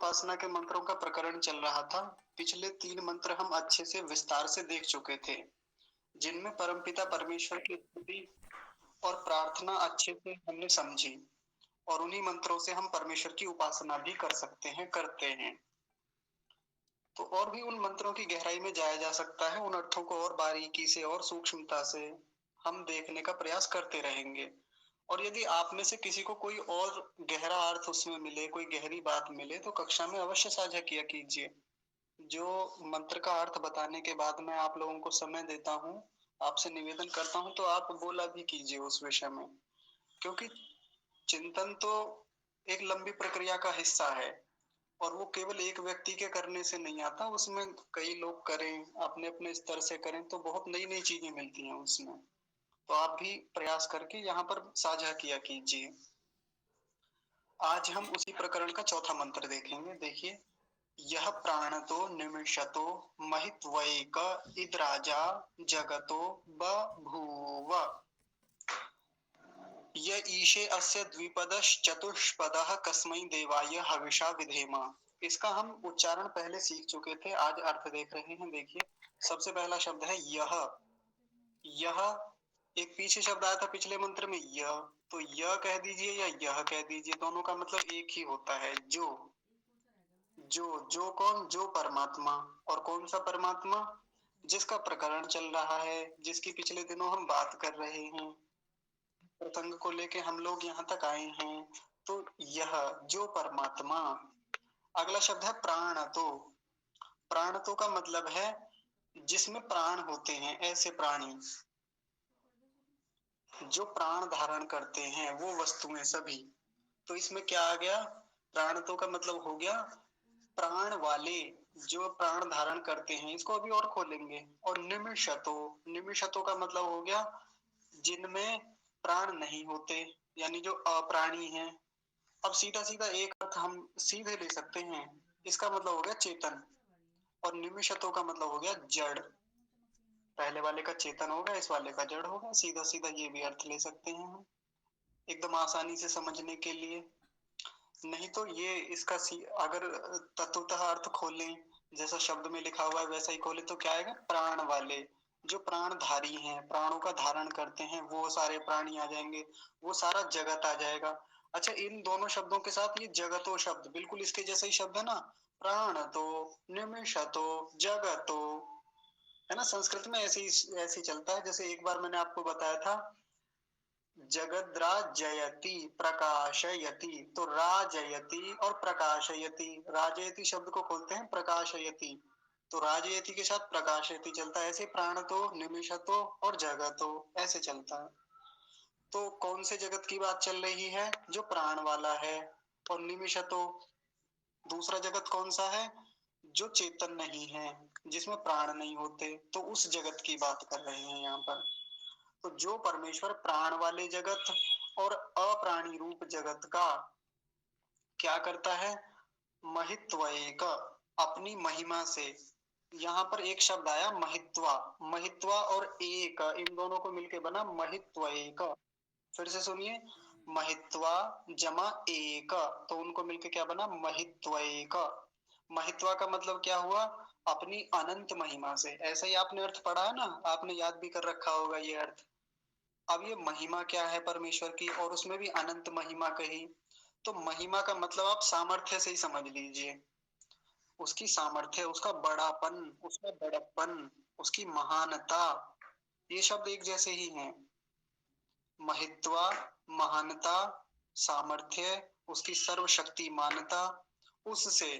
उपासना के मंत्रों का प्रकरण चल रहा था। पिछले 3 मंत्र हम अच्छे से विस्तार से देख चुके थे, जिनमें परमपिता परमेश्वर की स्तुति और प्रार्थना अच्छे से हमने समझी और उन्हीं मंत्रों से हम परमेश्वर की उपासना भी कर सकते हैं, करते हैं। तो और भी उन मंत्रों की गहराई में जाया जा सकता है, उन अर्थों को और बारीकी से और सूक्ष्मता से हम देखने का प्रयास करते रहेंगे। और यदि आप में से किसी को कोई और गहरा अर्थ उसमें मिले, कोई गहरी बात मिले, तो कक्षा में अवश्य साझा किया कीजिए। जो मंत्र का अर्थ बताने के बाद मैं आप लोगों को समय देता हूँ, आपसे निवेदन करता हूँ, तो आप बोला भी कीजिए उस विषय में। क्योंकि चिंतन तो एक लंबी प्रक्रिया का हिस्सा है और वो केवल एक व्यक्ति के करने से नहीं आता, उसमें कई लोग करें, अपने अपने स्तर से करें तो बहुत नई नई चीजें मिलती हैं उसमें। तो आप भी प्रयास करके यहाँ पर साझा किया कीजिए। आज हम उसी प्रकरण का चौथा मंत्र देखेंगे। देखिए, यह प्राणतो निमिषतो महित्वैक इद्राजा जगतो बभूव य ईशे अस्य द्विपदश्चतुष्पदः कस्मै देवाय हविषा विधेम। इसका हम उच्चारण पहले सीख चुके थे, आज अर्थ देख रहे हैं। देखिए, सबसे पहला शब्द है यह। यह एक पीछे शब्द आया था पिछले मंत्र में यह, तो यह कह दीजिए या यह कह दीजिए, दोनों का मतलब एक ही होता है। जो कौन? जो परमात्मा। और कौन सा परमात्मा? जिसका प्रकरण चल रहा है, जिसकी पिछले दिनों हम बात कर रहे हैं, प्रसंग को लेके हम लोग यहाँ तक आए हैं। तो यह जो परमात्मा। अगला शब्द है प्राण तो। प्राण तो का मतलब है जिसमें प्राण होते हैं, ऐसे प्राणी जो प्राण धारण करते हैं, वो वस्तुएं सभी। तो इसमें क्या आ गया? प्राण तो का मतलब हो गया प्राण वाले, जो प्राण धारण करते हैं। इसको अभी और खोलेंगे। और निमिषतो, निमिषतो का मतलब हो गया जिनमें प्राण नहीं होते, यानी जो अप्राणी हैं। अब सीधा सीधा एक अर्थ हम सीधे ले सकते हैं, इसका मतलब हो गया चेतन। और निमिषतो का मतलब हो गया जड़। पहले वाले का चेतन होगा, इस वाले का जड़ होगा। सीधा सीधा ये भी अर्थ ले सकते हैं हम, एकदम आसानी से समझने के लिए। नहीं तो ये इसका अगर तत्वतः अर्थ खोलें, जैसा शब्द में लिखा हुआ है वैसा ही खोले, तो क्या आएगा? प्राण वाले, जो प्राणधारी हैं, प्राणों का धारण करते हैं, वो सारे प्राणी आ जाएंगे, वो सारा जगत आ जाएगा। अच्छा, इन दोनों शब्दों के साथ ये जगतो शब्द बिल्कुल इसके जैसा ही शब्द है ना, प्राण तो, निमिषतो, जगतो, है ना। संस्कृत में ऐसे ही चलता है। जैसे एक बार मैंने आपको बताया था, जगद्राजयति प्रकाशयति, तो राजयति और प्रकाशयति, राजयति शब्द को खोलते हैं प्रकाशयति, तो राजयति के साथ प्रकाशयति चलता है। ऐसे प्राण तो, निमिषतो और जगतो ऐसे चलता है। तो कौन से जगत की बात चल रही है? जो प्राण वाला है। और निमिषतो, दूसरा जगत कौन सा है? जो चेतन नहीं है, जिसमें प्राण नहीं होते, तो उस जगत की बात कर रहे हैं यहाँ पर। तो जो परमेश्वर प्राण वाले जगत और अप्राणी रूप जगत का क्या करता है? महित्वैक, अपनी महिमा से। यहाँ पर एक शब्द आया महित्वा। महित्वा और एक, इन दोनों को मिलके बना महित्वैक। फिर से सुनिए, महित्वा जमा एक, तो उनको मिलके क्या बना? महित्वैक। महित्वा का मतलब क्या हुआ? अपनी अनंत महिमा से। ऐसा ही आपने अर्थ पढ़ा है ना, आपने याद भी कर रखा होगा ये अर्थ। अब ये महिमा क्या है परमेश्वर की, और उसमें भी अनंत महिमा कही, तो महिमा का मतलब आप सामर्थ्य से ही समझ लीजिए। उसकी सामर्थ्य, उसका बड़ापन, उसका बड़प्पन, उसकी महानता, ये शब्द एक जैसे ही हैं। महित्वा, महानता, सामर्थ्य, उसकी सर्वशक्तिमानता, उससे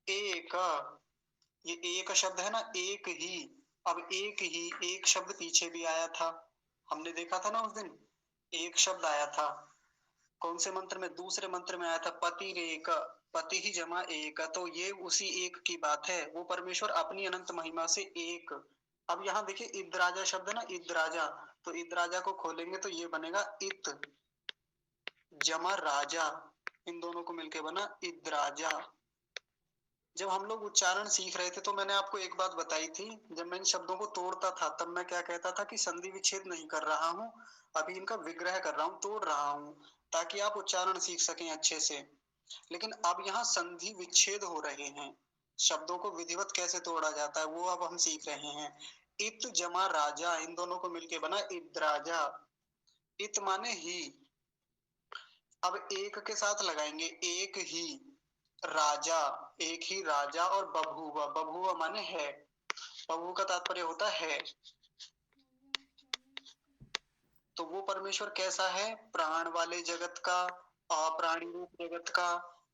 एक, ये एक शब्द है ना, एक ही। अब एक ही, एक शब्द पीछे भी आया था, हमने देखा था ना उस दिन। एक शब्द आया था कौन से मंत्र में? दूसरे मंत्र में आया था, पति रेक, पति ही जमा एक, तो ये उसी एक की बात है। वो परमेश्वर अपनी अनंत महिमा से एक। अब यहाँ देखिए, इद्राजा शब्द है ना, इद्राजा, तो इद्राजा को खोलेंगे तो ये बनेगा इत जमा राजा, इन दोनों को मिलके बना इद्राजा। जब हम लोग उच्चारण सीख रहे थे तो मैंने आपको एक बात बताई थी, जब मैं इन शब्दों को तोड़ता था तब मैं क्या कहता था कि संधि विच्छेद नहीं कर रहा हूँ, अभी इनका विग्रह कर रहा हूँ, तोड़ रहा हूँ, ताकि आप उच्चारण सीख सकें अच्छे से। लेकिन अब यहाँ संधि विच्छेद हो रहे हैं, शब्दों को विधिवत कैसे तोड़ा जाता है वो अब हम सीख रहे हैं। इत जमा राजा, इन दोनों को मिलके बना इद्राजा। इत माने ही, अब एक के साथ लगाएंगे एक ही राजा, एक ही राजा, और बभूव, बभूव माने है, बभू का तात्पर्य होता है। तो वो परमेश्वर कैसा है? प्राण वाले जगत का, अप्राणी रूप जगत का,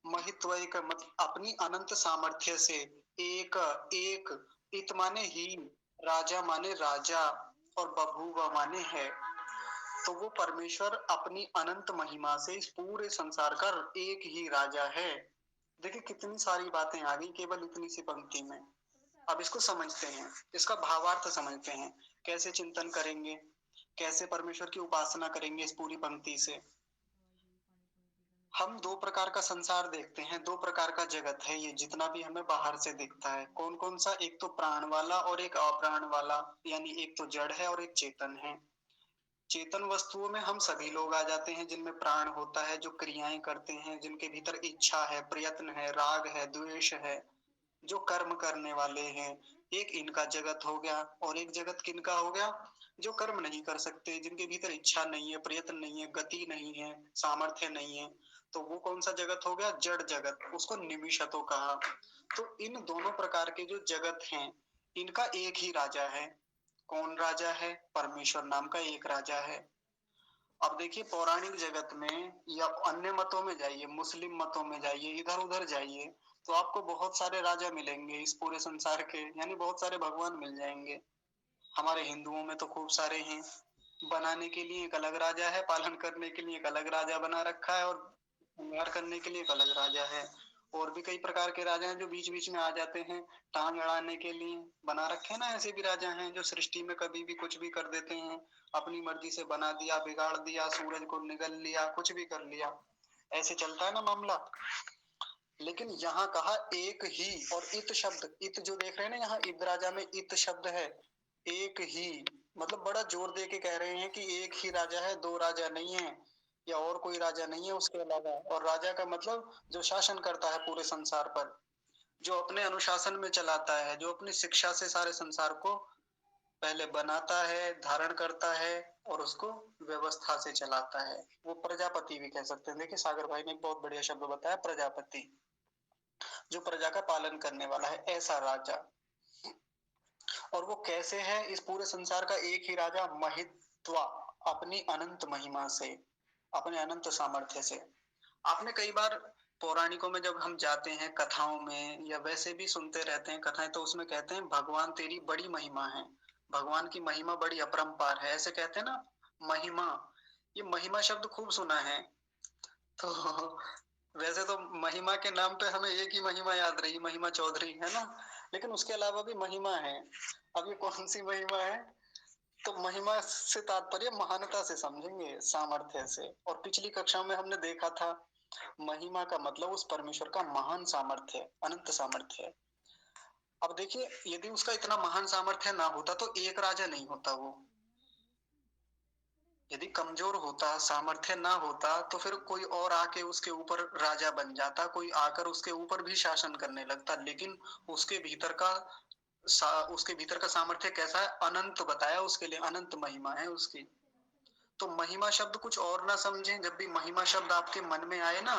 महित्व मतलब अपनी अनंत सामर्थ्य से एक, एक, इत माने ही, राजा माने राजा, और बभूव माने है। तो वो परमेश्वर अपनी अनंत महिमा से इस पूरे संसार का एक ही राजा है। देखिए कितनी सारी बातें आ गई केवल इतनी सी पंक्ति में। अब इसको समझते हैं, इसका भावार्थ समझते हैं, कैसे चिंतन करेंगे, कैसे परमेश्वर की उपासना करेंगे इस पूरी पंक्ति से। हम दो प्रकार का संसार देखते हैं, दो प्रकार का जगत है ये, जितना भी हमें बाहर से दिखता है। कौन कौन सा? एक तो प्राण वाला और एक अप्राण वाला, यानी एक तो जड़ है और एक चेतन है। चेतन वस्तुओं में हम सभी लोग आ जाते हैं जिनमें प्राण होता है, जो क्रियाएं करते हैं, जिनके भीतर इच्छा है, प्रयत्न है, राग है, द्वेष है, जो कर्म करने वाले हैं। एक इनका जगत हो गया, और एक जगत किनका हो गया? जो कर्म नहीं कर सकते, जिनके भीतर इच्छा नहीं है, प्रयत्न नहीं है, गति नहीं है, सामर्थ्य नहीं है। तो वो कौन सा जगत हो गया? जड़ जगत, उसको निमिषतो कहा। तो इन दोनों प्रकार के जो जगत हैं, इनका एक ही राजा है। कौन राजा है? परमेश्वर नाम का एक राजा है। अब देखिए पौराणिक जगत में या अन्य मतों में जाइए, मुस्लिम मतों में जाइए, इधर उधर जाइए, तो आपको बहुत सारे राजा मिलेंगे इस पूरे संसार के, यानी बहुत सारे भगवान मिल जाएंगे। हमारे हिंदुओं में तो खूब सारे हैं। बनाने के लिए एक अलग राजा है, पालन करने के लिए एक अलग राजा बना रखा है, और श्रृंगार करने के लिए एक अलग राजा है। और भी कई प्रकार के राजा हैं जो बीच बीच में आ जाते हैं, टांग अड़ाने के लिए बना रखे हैं ना। ऐसे भी राजा हैं जो सृष्टि में कभी भी कुछ भी कर देते हैं, अपनी मर्जी से बना दिया, बिगाड़ दिया, सूरज को निगल लिया, कुछ भी कर लिया। ऐसे चलता है ना मामला। लेकिन यहाँ कहा एक ही, और इत शब्द, इत जो देख रहे हैं ना यहाँ id राजा में इत शब्द है, एक ही, मतलब बड़ा जोर दे के कह रहे हैं कि एक ही राजा है, दो राजा नहीं है, या और कोई राजा नहीं है उसके अलावा। और राजा का मतलब जो शासन करता है पूरे संसार पर, जो अपने अनुशासन में चलाता है, जो अपनी शिक्षा से सारे संसार को पहले बनाता है, धारण करता है, और उसको व्यवस्था से चलाता है। वो प्रजापति भी कह सकते हैं। देखिए सागर भाई ने एक बहुत बढ़िया शब्द बताया, प्रजापति, जो प्रजा का पालन करने वाला है, ऐसा राजा। और वो कैसे है? इस पूरे संसार का एक ही राजा, महित्वा, अपनी अनंत महिमा से, अपने अनंत सामर्थ्य से। आपने कई बार पौराणिकों में जब हम जाते हैं कथाओं में, या वैसे भी सुनते रहते हैं कथाएं, तो उसमें कहते हैं भगवान तेरी बड़ी महिमा है, भगवान की महिमा बड़ी अपरंपार है, ऐसे कहते हैं ना। महिमा, ये महिमा शब्द खूब सुना है। तो वैसे तो महिमा के नाम पे हमें एक ही महिमा याद रही, महिमा चौधरी, है ना। लेकिन उसके अलावा भी महिमा है। अब ये कौन सी महिमा है? तो महिमा से तात्पर्य महानता से समझेंगे, सामर्थ्य से। और पिछली कक्षा में हमने देखा था, महिमा का मतलब उस परमेश्वर का महान सामर्थ्य, अनंत सामर्थ्य। अब देखिए यदि उसका इतना महान सामर्थ्य ना होता तो एक राजा नहीं होता वो। यदि कमजोर होता, सामर्थ्य ना होता, तो फिर कोई और आके उसके ऊपर राजा बन जाता, कोई आकर उसके ऊपर भी शासन करने लगता। लेकिन उसके भीतर का उसके भीतर का सामर्थ्य कैसा है? अनंत बताया, उसके लिए अनंत महिमा है उसकी। तो महिमा शब्द कुछ और ना समझें। जब भी महिमा शब्द आपके मन में आए ना,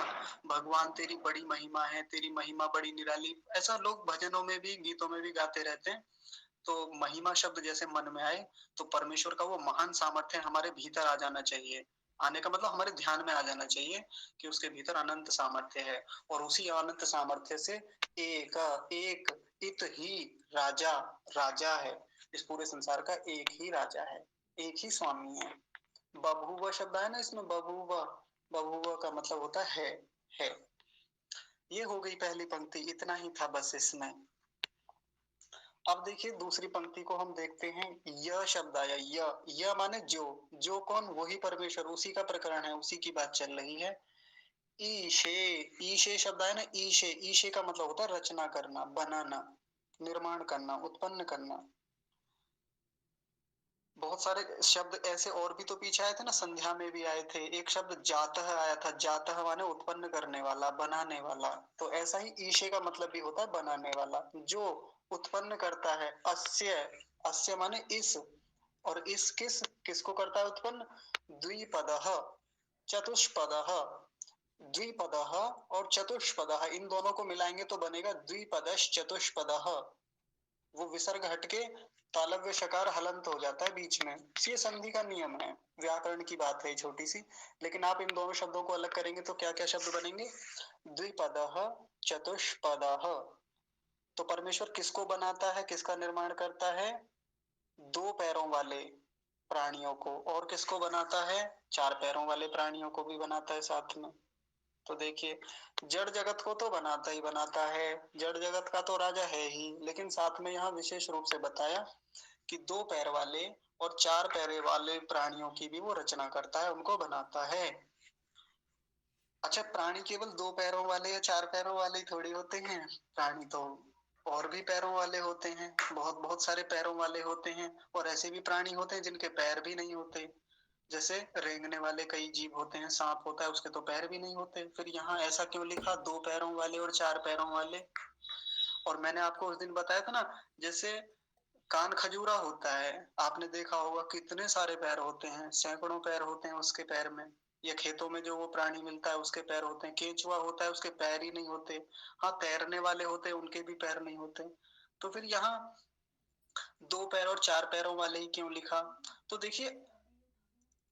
भगवान तेरी बड़ी महिमा है, तेरी महिमा बड़ी निराली, ऐसा लोग भजनों में भी, गीतों में भी गाते रहते हैं। तो महिमा शब्द जैसे मन में आए, तो परमेश्वर का वो महान सामर्थ्य हमारे भीतर आ जाना चाहिए। आने का मतलब हमारे ध्यान में आ जाना चाहिए कि उसके भीतर अनंत सामर्थ्य है, और उसी अनंत सामर्थ्य से एक, एक इत ही राजा, राजा है। इस पूरे संसार का एक ही राजा है, एक ही स्वामी है। बभूव शब्द है ना इसमें, बभूव, बभूव का मतलब होता है। ये हो गई पहली पंक्ति, इतना ही था बस इसमें। अब देखिए दूसरी पंक्ति को हम देखते हैं। य शब्द आया, य माने जो, जो कौन? वही परमेश्वर, उसी का प्रकरण है, उसी की बात चल रही है। ईशे, ईशे शब्द आया ना, ईशे, ईशे का मतलब होता है रचना करना, बनाना, निर्माण करना, उत्पन्न करना। बहुत सारे शब्द ऐसे और भी तो पीछे आए थे ना, संध्या में भी आए थे। एक शब्द जातः आया था, जातः माने उत्पन्न करने वाला, बनाने वाला। तो ऐसा ही ईशे का मतलब भी होता है बनाने वाला, जो उत्पन्न करता है। अस्य, अस्य माने इस, और इस किसको करता है उत्पन्न? द्विपदः, चतुष्पदः। द्विपदः और चतुष्पदः, इन दोनों को मिलाएंगे तो बनेगा द्विपदश्च चतुष्पदः। वो विसर्ग हटके तालव्य शकार हलंत हो जाता है बीच में। ये संधि का नियम है, व्याकरण की बात है छोटी सी। लेकिन आप इन दोनों शब्दों को अलग करेंगे तो क्या क्या शब्द बनेंगे? द्विपदः, चतुष्पदः। तो परमेश्वर किसको बनाता है, किसका निर्माण करता है? दो पैरों वाले प्राणियों को। और किसको बनाता है? चार पैरों वाले प्राणियों को भी बनाता है साथ में। तो देखिए, जड़ जगत को तो बनाता ही बनाता है, जड़ जगत का तो राजा है ही, लेकिन साथ में यहाँ विशेष रूप से बताया कि दो पैर वाले और चार पैर वाले प्राणियों की भी वो रचना करता है, उनको बनाता है। अच्छा, प्राणी केवल दो पैरों वाले या चार पैरों वाले ही थोड़ी होते हैं, प्राणी तो और भी पैरों वाले होते हैं, बहुत बहुत सारे पैरों वाले होते हैं। और ऐसे भी प्राणी होते हैं जिनके पैर भी नहीं होते, जैसे रेंगने वाले कई जीव होते हैं, सांप होता है उसके तो पैर भी नहीं होते। फिर यहाँ ऐसा क्यों लिखा, दो पैरों वाले और चार पैरों वाले? और मैंने आपको उस दिन बताया था ना, जैसे कान खजूरा होता है, आपने देखा होगा कितने सारे पैर होते हैं, सैकड़ों पैर होते हैं उसके पैर में। या खेतों में जो वो प्राणी मिलता है उसके पैर होते हैं। केंचुआ होता है, उसके पैर ही नहीं होते। हाँ, तैरने वाले होते हैं, उनके भी पैर नहीं होते। तो फिर यहाँ दो पैर और चार पैरों वाले ही क्यों लिखा? तो देखिए,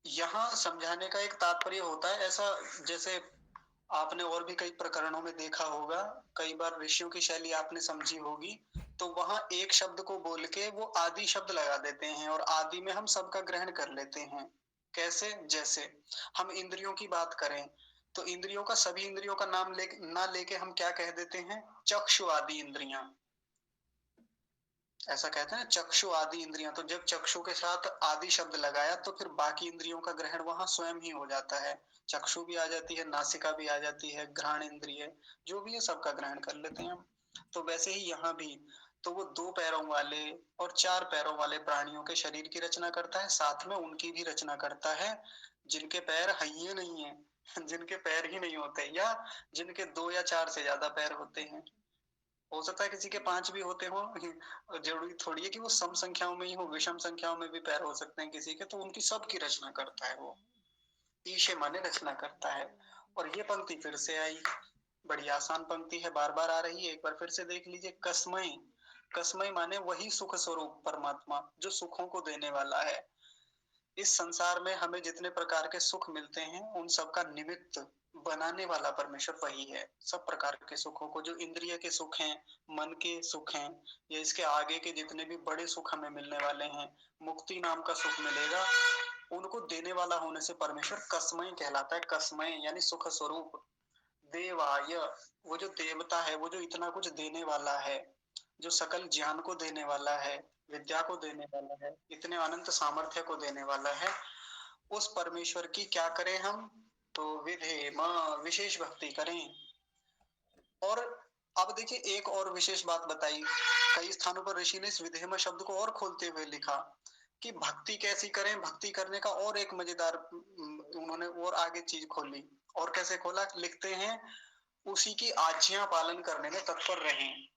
यहाँ समझाने का एक तात्पर्य होता है ऐसा, जैसे आपने और भी कई प्रकरणों में देखा होगा, कई बार ऋषियों की शैली आपने समझी होगी। तो वहां एक शब्द को बोल के वो आदि शब्द लगा देते हैं, और आदि में हम सबका ग्रहण कर लेते हैं। कैसे? जैसे हम इंद्रियों की बात करें, तो इंद्रियों का, सभी इंद्रियों का नाम ना लेके हम क्या कह देते हैं? चक्षु आदि इंद्रियां। ऐसा कहते हैं, चक्षु आदि इंद्रियां। तो जब चक्षु के साथ आदि शब्द लगाया तो फिर बाकी इंद्रियों का ग्रहण वहां स्वयं ही हो जाता है। चक्षु भी आ जाती है, नासिका भी आ जाती है, घ्राण इंद्रिय जो भी है सबका ग्रहण कर लेते हैं हम। तो वैसे ही यहाँ भी, तो वो दो पैरों वाले और चार पैरों वाले प्राणियों के शरीर की रचना करता है, साथ में उनकी भी रचना करता है जिनके पैर हैं नहीं है, जिनके पैर ही नहीं होते, या जिनके दो या चार से ज्यादा पैर होते हैं। हो सकता है किसी के पांच भी होते हो, जरूरी थोड़ी है कि वो सम संख्याओं में ही हो, विषम संख्याओं में भी पैर हो सकते हैं किसी के। तो उनकी सबकी रचना करता है वो। ईशे माने रचना करता है। और ये पंक्ति फिर से आई, बड़ी आसान पंक्ति है, बार बार आ रही है, एक बार फिर से देख लीजिए। कसमय, कसमय माने वही सुख स्वरूप परमात्मा जो सुखों को देने वाला है। इस संसार में हमें जितने प्रकार के सुख मिलते हैं उन सब का निमित्त बनाने वाला परमेश्वर वही है। सब प्रकार के सुखों को, जो इंद्रिय के सुख हैं, मन के सुख हैं, या इसके आगे के जितने भी बड़े सुख हमें मिलने वाले हैं, मुक्ति नाम का सुख मिलेगा, उनको देने वाला होने से परमेश्वर कसमय कहलाता है। कसमय यानी सुख स्वरूप। देवाय, वो जो देवता है, वो जो इतना कुछ देने वाला है, जो सकल ज्ञान को देने वाला है, विद्या को देने वाला है, इतने अनंत सामर्थ्य को देने वाला है, उस परमेश्वर की क्या करें हम? तो विधेम, विशेष भक्ति करें। और अब देखिए, एक और विशेष बात बताई, कई स्थानों पर ऋषि ने इस विधेम शब्द को और खोलते हुए लिखा कि भक्ति कैसी करें। भक्ति करने का और एक मजेदार उन्होंने और आगे चीज खोली। और कैसे खोला? लिखते हैं, उसी की आज्ञा पालन करने में तत्पर रहें।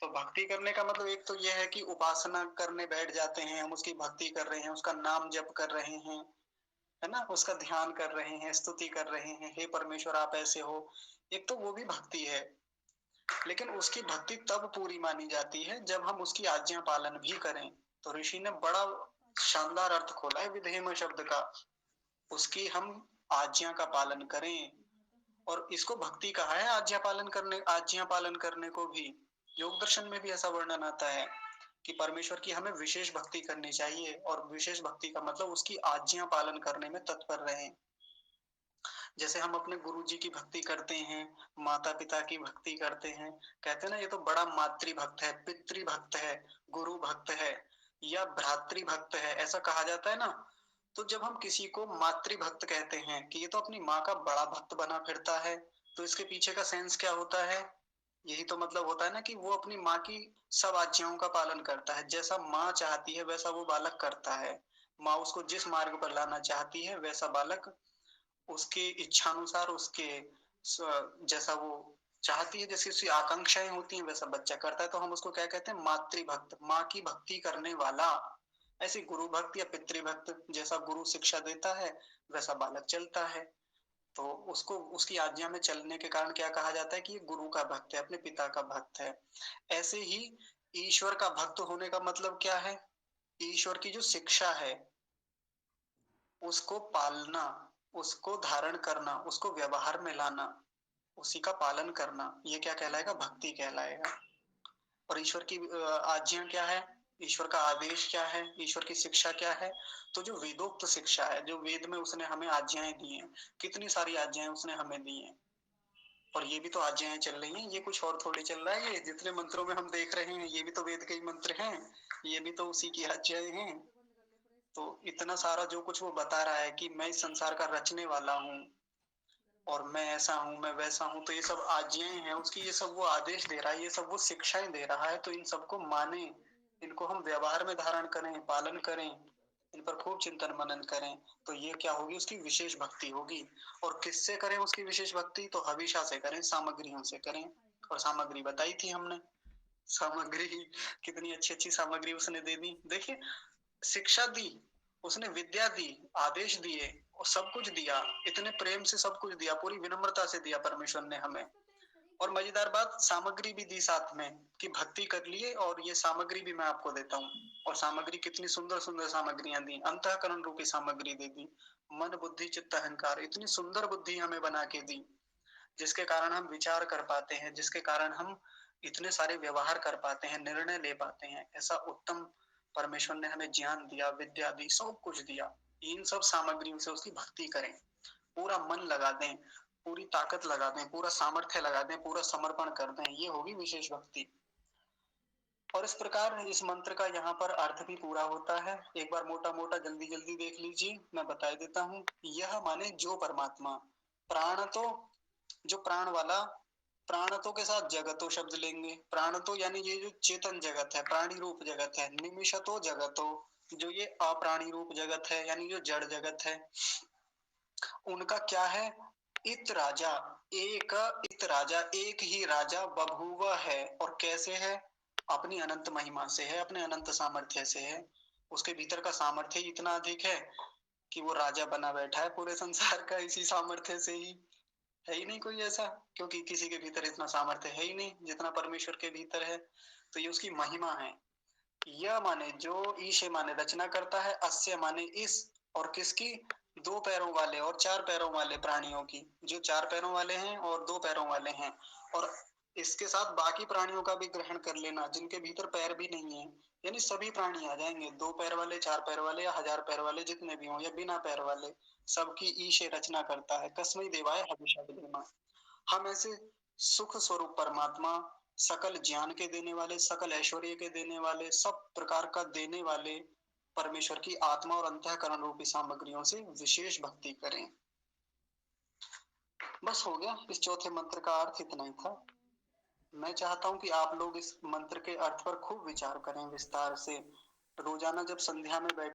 तो भक्ति करने का मतलब एक तो यह है कि उपासना करने बैठ जाते हैं हम, उसकी भक्ति कर रहे हैं, उसका नाम जप कर रहे हैं, है ना, उसका ध्यान कर रहे हैं, स्तुति कर रहे हैं, हे परमेश्वर आप ऐसे हो। एक तो वो भी भक्ति है, लेकिन उसकी भक्ति तब पूरी मानी जाती है जब हम उसकी आज्ञा पालन भी करें। तो ऋषि ने बड़ा शानदार अर्थ खोला है विधेम शब्द का, उसकी हम आज्ञा का पालन करें। और इसको भक्ति कहा है, आज्ञा पालन करने को भी। योग दर्शन में भी ऐसा वर्णन आता है कि परमेश्वर की हमें विशेष भक्ति करनी चाहिए, और विशेष भक्ति का मतलब उसकी आज्ञा पालन करने में तत्पर रहें। जैसे हम अपने गुरु जी की भक्ति करते हैं, माता पिता की भक्ति करते हैं, कहते हैं ना ये तो बड़ा मातृभक्त है, पितृभक्त है, गुरु भक्त है, या भ्रातृभक्त है, ऐसा कहा जाता है ना। तो जब हम किसी को मातृभक्त कहते हैं कि ये तो अपनी माँ का बड़ा भक्त बना फिरता है, तो इसके पीछे का सेंस क्या होता है? यही तो मतलब होता है ना कि वो अपनी माँ की सब आज्ञाओं का पालन करता है, जैसा माँ चाहती है वैसा वो बालक करता है। माँ उसको जिस मार्ग पर लाना चाहती है वैसा बालक उसकी इच्छानुसार उसके जैसा वो चाहती है, जैसी उसकी आकांक्षाएं होती हैं वैसा बच्चा करता है। तो हम उसको क्या कहते हैं? मातृभक्त, माँ की भक्ति करने वाला। ऐसे गुरु भक्त या पितृभक्त, जैसा गुरु शिक्षा देता है वैसा बालक चलता है। तो उसको उसकी आज्ञा में चलने के कारण क्या कहा जाता है कि ये गुरु का भक्त है, अपने पिता का भक्त है। ऐसे ही ईश्वर का भक्त होने का मतलब क्या है? ईश्वर की जो शिक्षा है उसको पालना, उसको धारण करना, उसको व्यवहार में लाना, उसी का पालन करना, ये क्या कहलाएगा? भक्ति कहलाएगा। और ईश्वर की आज्ञा क्या है? ईश्वर का आदेश क्या है? ईश्वर की शिक्षा क्या है? तो जो वेदोक्त शिक्षा है, जो वेद में उसने हमें आज्ञाएं दी हैं, कितनी सारी आज्ञाएं उसने हमें दी हैं। और ये भी तो आज्ञाएं चल रही हैं, ये कुछ और थोड़ी चल रहा है। ये जितने मंत्रों में हम देख रहे हैं ये भी तो वेद के ही मंत्र हैं, ये भी तो उसी की आज्ञाएं हैं। तो इतना सारा जो कुछ वो बता रहा है कि मैं इस संसार का रचने वाला हूँ और मैं ऐसा हूँ, मैं वैसा हूँ, तो ये सब आज्ञाएं हैं उसकी, ये सब वो आदेश दे रहा है, ये सब वो शिक्षाएं दे रहा है। तो इन सबको माने, इनको हम व्यवहार में धारण करें, पालन करें, इन पर खूब चिंतन मनन करें, तो ये क्या होगी? उसकी विशेष भक्ति होगी। और किससे करें उसकी विशेष भक्ति? तो हविषा से करें, सामग्रियों से करें। और सामग्री बताई थी हमने। सामग्री, कितनी अच्छी अच्छी सामग्री उसने दे दी। देखिए, शिक्षा दी, उसने विद्या दी, आदेश दिए और सब कुछ दिया। इतने प्रेम से सब कुछ दिया, पूरी विनम्रता से दिया परमेश्वर ने हमें। और मजेदार बात, सामग्री भी दी साथ में कि भक्ति कर लिए और ये सामग्री भी मैं आपको देता हूँ। और सामग्री कितनी सुंदर सुंदर सामग्रियां दी, अंतःकरण रूपी सामग्री दे दी। मन बुद्धि चित्त अहंकार, इतनी सुंदर बुद्धि हमें बना के दी, जिसके कारण हम विचार कर पाते हैं, जिसके कारण हम इतने सारे व्यवहार कर पाते हैं, निर्णय ले पाते हैं। ऐसा उत्तम परमेश्वर ने हमें ज्ञान दिया, विद्या दी, सब कुछ दिया। इन सब सामग्रियों से उसकी भक्ति करें, पूरा मन लगा दें, पूरी ताकत लगा दें, पूरा सामर्थ्य लगा दें, पूरा समर्पण कर दें, ये होगी विशेष भक्ति। और इस प्रकार इस मंत्र का यहाँ पर अर्थ भी पूरा होता है। एक बार मोटा मोटा जल्दी जल्दी देख लीजिए, मैं बता देता हूँ। यह माने जो परमात्मा, प्राण तो जो प्राण वाला, प्राण तो के साथ जगतो शब्द लेंगे। प्राण तो यानी ये जो चेतन जगत है, प्राणी रूप जगत है। निमिषतो जगतो, जो ये अप्राणी रूप जगत है, यानी जो जड़ जगत है, उनका क्या है? इत राजा, एक इत राजा, एक ही राजा बभूव है। और कैसे है? अपनी अनंत महिमा से है, अपने अनंत सामर्थ्य से है। उसके भीतर का सामर्थ्य इतना अधिक है कि वो राजा बना बैठा है पूरे संसार का, इसी सामर्थ्य से ही। है ही नहीं कोई ऐसा, क्योंकि किसी के भीतर इतना सामर्थ्य है ही नहीं जितना परमेश्वर के भीतर है। तो ये उसकी महिमा है। यह माने जो, ईशे माने रचना करता है, अस्य माने इस, और किसकी? दो पैरों वाले और चार पैरों वाले प्राणियों की। जो चार पैरों वाले हैं और दो पैरों वाले हैं। और इसके साथ बाकी प्राणियों का भी ग्रहण कर लेना जिनके भीतर पैर भी नहीं है, यानी सभी प्राणी आ जाएंगे, दो पैर वाले, चार पैर वाले या हजार पैर वाले, जितने भी हों, या बिना पैर वाले, सबकी ईशे रचना करता है। कस्मै देवाय हविषा विधेम। हम ऐसे सुख स्वरूप परमात्मा, सकल ज्ञान के देने वाले, सकल ऐश्वर्य के देने वाले, सब प्रकार का देने वाले परमेश्वर की आत्मा और अंतःकरण रूपी सामग्रियों से विशेष भक्ति करें। बस हो गया। इस चौथे मंत्र का अर्थ इतना ही था। मैं चाहता हूं कि आप लोग इस मंत्र के अर्थ पर खूब विचार करें विस्तार से। रोजाना जब संध्या में बैठ